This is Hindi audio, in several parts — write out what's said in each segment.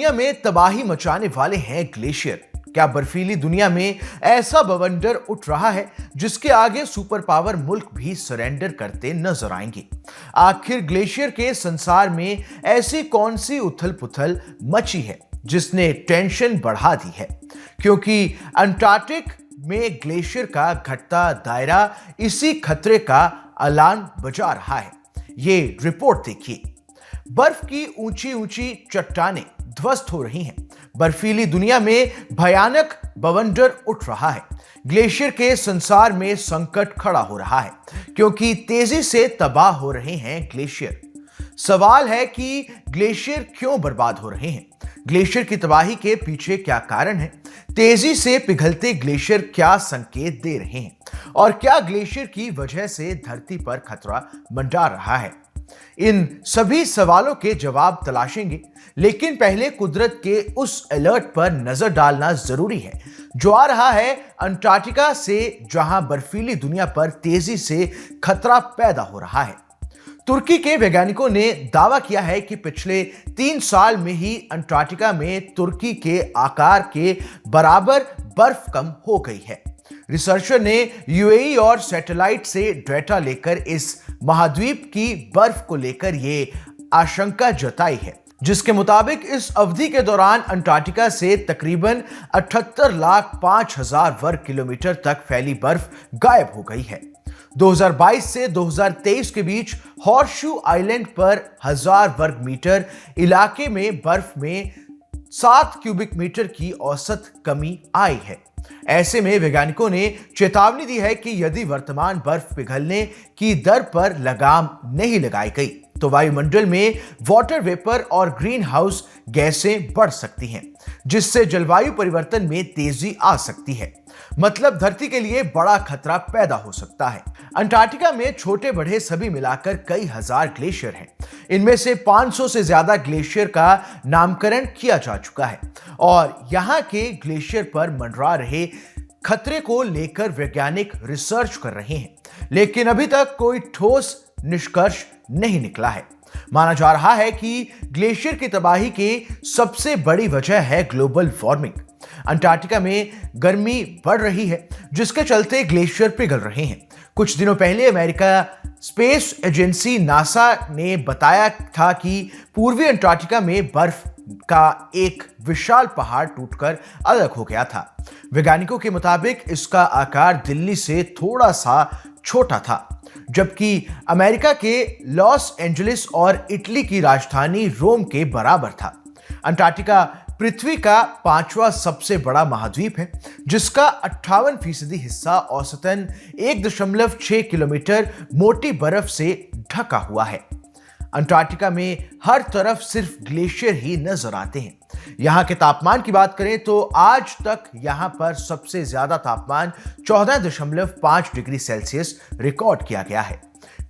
दुनिया में तबाही मचाने वाले हैं ग्लेशियर। क्या बर्फीली दुनिया में ऐसा बवंडर उठ रहा है जिसके आगे सुपर पावर मुल्क भी सरेंडर करते नजर आएंगे? आखिर ग्लेशियर के संसार में ऐसी कौन सी उथल पुथल मची है जिसने टेंशन बढ़ा दी है? क्योंकि अंटार्कटिक में ग्लेशियर का घटता दायरा इसी खतरे का अलार्म बजा रहा है। ये रिपोर्ट देखिए। बर्फ की ऊंची ऊंची चट्टानें ध्वस्त हो रही हैं। बर्फीली दुनिया में भयानक बवंडर उठ रहा है। ग्लेशियर के संसार में संकट खड़ा हो रहा है क्योंकि तेजी से तबाह हो रहे हैं ग्लेशियर। सवाल है कि ग्लेशियर क्यों बर्बाद हो रहे हैं? ग्लेशियर की तबाही के पीछे क्या कारण है? तेजी से पिघलते ग्लेशियर क्या संकेत दे रहे हैं? और क्या ग्लेशियर की वजह से धरती पर खतरा मंडरा रहा है? इन सभी सवालों के जवाब तलाशेंगे, लेकिन पहले कुदरत के उस अलर्ट पर नजर डालना जरूरी है जो आ रहा है अंटार्कटिका से, जहां बर्फीली दुनिया पर तेजी से खतरा पैदा हो रहा है। तुर्की के वैज्ञानिकों ने दावा किया है कि पिछले 3 साल में ही अंटार्कटिका में तुर्की के आकार के बराबर बर्फ कम हो गई है। रिसर्चर ने यूएई और सैटेलाइट से डेटा लेकर इस महाद्वीप की बर्फ को लेकर ये आशंका जताई है, जिसके मुताबिक इस अवधि के दौरान अंटार्कटिका से तकरीबन 78,05,000 वर्ग किलोमीटर तक फैली बर्फ गायब हो गई है। 2022 से 2023 के बीच हॉर्सशू आइलैंड पर 1000 वर्ग मीटर इलाके में बर्फ में 7 क्यूबिक मीटर की औसत कमी आई है। ऐसे में वैज्ञानिकों ने चेतावनी दी है कि यदि वर्तमान बर्फ पिघलने की दर पर लगाम नहीं लगाई गई तो वायुमंडल में वाटर वेपर और ग्रीन हाउस गैसें बढ़ सकती हैं, जिससे जलवायु परिवर्तन में तेजी आ सकती है। मतलब धरती के लिए बड़ा खतरा पैदा हो सकता है। अंटार्कटिका में छोटे बड़े सभी मिलाकर कई हजार ग्लेशियर हैं। इनमें से 500 से ज्यादा ग्लेशियर का नामकरण किया जा चुका है और यहाँ के ग्लेशियर पर मंडरा रहे खतरे को लेकर वैज्ञानिक रिसर्च कर रहे हैं, लेकिन अभी तक कोई ठोस निष्कर्ष नहीं निकला है। माना जा रहा है कि ग्लेशियर की तबाही की सबसे बड़ी वजह है ग्लोबल वार्मिंग। अंटार्कटिका में गर्मी बढ़ रही है, जिसके चलते ग्लेशियर पिघल रहे हैं। कुछ दिनों पहले अमेरिका स्पेस एजेंसी नासा ने बताया था कि पूर्वी अंटार्कटिका में बर्फ का एक विशाल पहाड़ टूटकर अलग हो गया था। वैज्ञानिकों के मुताबिक इसका आकार दिल्ली से थोड़ा सा छोटा था, जबकि अमेरिका के लॉस एंजलिस और इटली की राजधानी रोम के बराबर था। अंटार्कटिका पृथ्वी का 5वां सबसे बड़ा महाद्वीप है, जिसका 58% हिस्सा औसतन 1.6 किलोमीटर मोटी बर्फ से ढका हुआ है। अंटार्कटिका में हर तरफ सिर्फ ग्लेशियर ही नजर आते हैं। यहाँ के तापमान की बात करें तो आज तक यहाँ पर सबसे ज्यादा तापमान 14.5 डिग्री सेल्सियस रिकॉर्ड किया गया है।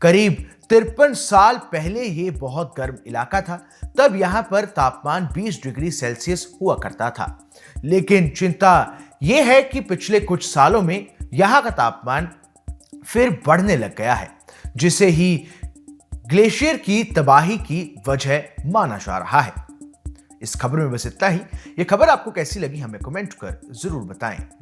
करीब 53 साल पहले ये बहुत गर्म इलाका था, तब यहाँ पर तापमान 20 डिग्री सेल्सियस हुआ करता था। लेकिन चिंता यह है कि पिछले कुछ सालों में यहाँ का तापमान फिर बढ़ने लग गया है, जिसे ही ग्लेशियर की तबाही की वजह माना जा रहा है। इस खबर में बस इतना ही। यह खबर आपको कैसी लगी हमें कमेंट कर जरूर बताएं।